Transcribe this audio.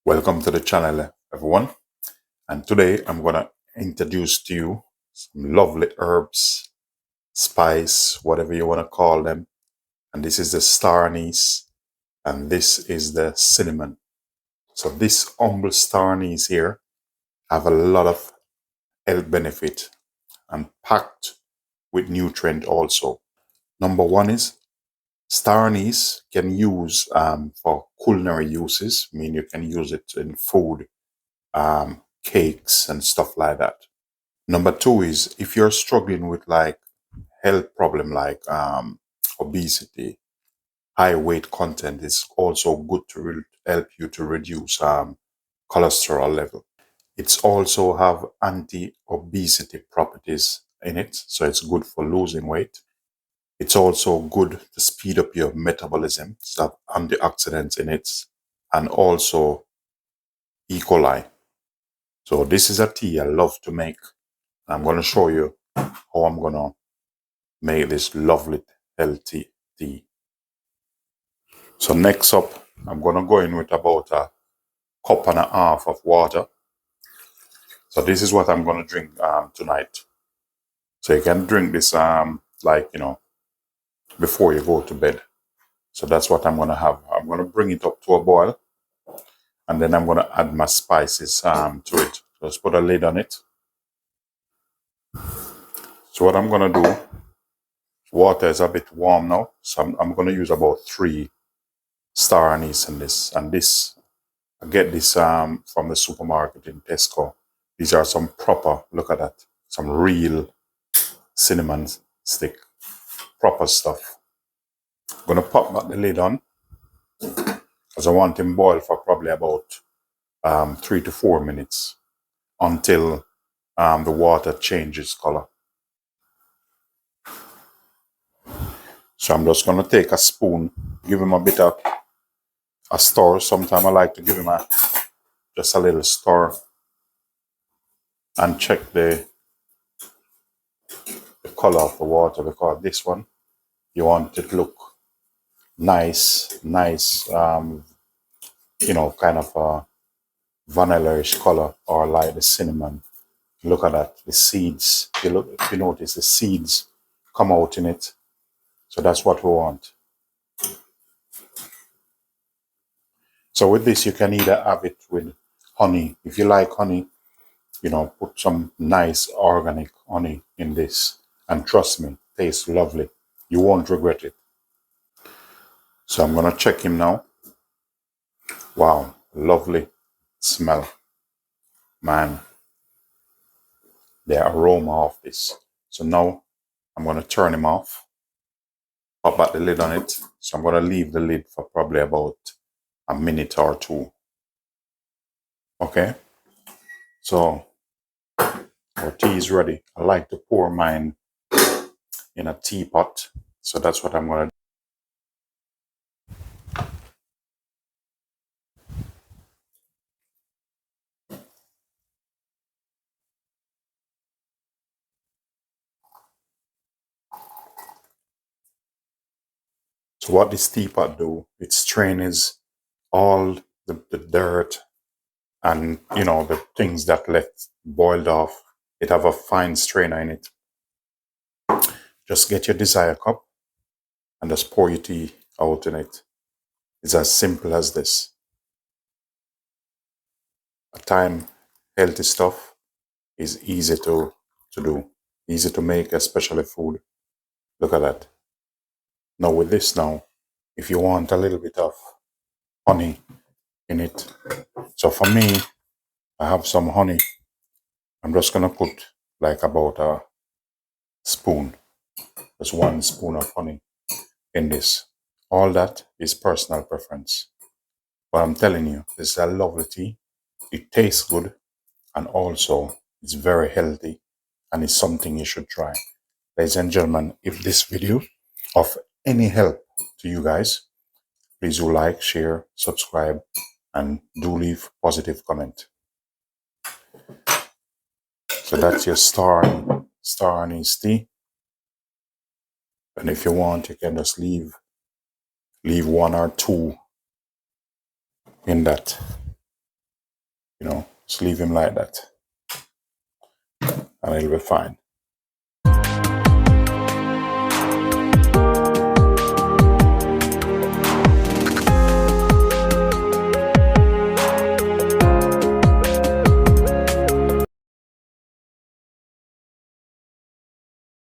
Welcome to the channel, everyone. And today I'm going to introduce to you some lovely herbs, spice, whatever you want to call them. And this is the star anise, and this is the cinnamon. So this humble star anise here have a lot of health benefit and packed with nutrient also. Number one is star anise can use for culinary uses. I mean, you can use it in food, cakes and stuff like that. Number two is if you're struggling with like health problem like obesity, high weight content is also good to help you to reduce cholesterol level. It's also have anti-obesity properties in it, so it's good for losing weight. It's also good to speed up your metabolism. It's have antioxidants in it and also E. coli. So this is a tea I love to make. I'm going to show you how I'm going to make this lovely healthy tea. So next up, I'm going to go in with about a cup and a half of water. So this is what I'm going to drink tonight. So you can drink this before you go to bed. So that's what I'm going to have. I'm going to bring it up to a boil, and then I'm going to add my spices to it. Just put a lid on it. So what I'm going to do, water is a bit warm now, so I'm going to use about 3 star anise in this. And this, I get this from the supermarket in Tesco. These are some proper, look at that, some real cinnamon stick, proper stuff. I'm going to pop back the lid on because I want him boil for probably about 3 to 4 minutes until the water changes color. So I'm just going to take a spoon, give him a bit of a stir. Sometimes I like to give him just a little stir and check the color of the water, because this one, you want it to look nice, kind of a vanilla-ish color, or like the cinnamon. Look at that, the seeds. If you notice, the seeds come out in it. So that's what we want. So with this, you can either have it with honey. If you like honey, put some nice organic honey in this. And trust me, tastes lovely. You won't regret it. So I'm going to check him now. Wow, lovely smell. Man, the aroma of this. So now I'm going to turn him off. Pop back the lid on it. So I'm going to leave the lid for probably about a minute or two. Okay. So our tea is ready. I like to pour mine in a teapot. So that's what I'm going to do. So what this teapot do, it strains all the dirt and, the things that left boiled off. It have a fine strainer in it. Just get your desired cup and just pour your tea out in it. It's as simple as this. At time, healthy stuff is easy to do, easy to make, especially food. Look at that. Now with this now, if you want a little bit of honey in it. So for me, I have some honey. I'm just going to put like about a spoon, just 1 spoon of honey in this. All that is personal preference. But I'm telling you, this is a lovely tea. It tastes good, and also it's very healthy, and it's something you should try. Ladies and gentlemen, if this video of any help to you guys, please do like, share, subscribe, and do leave positive comment. So that's your star anise tea. And if you want, you can just leave 1 or 2 in that. You know, just leave him like that and it'll be fine.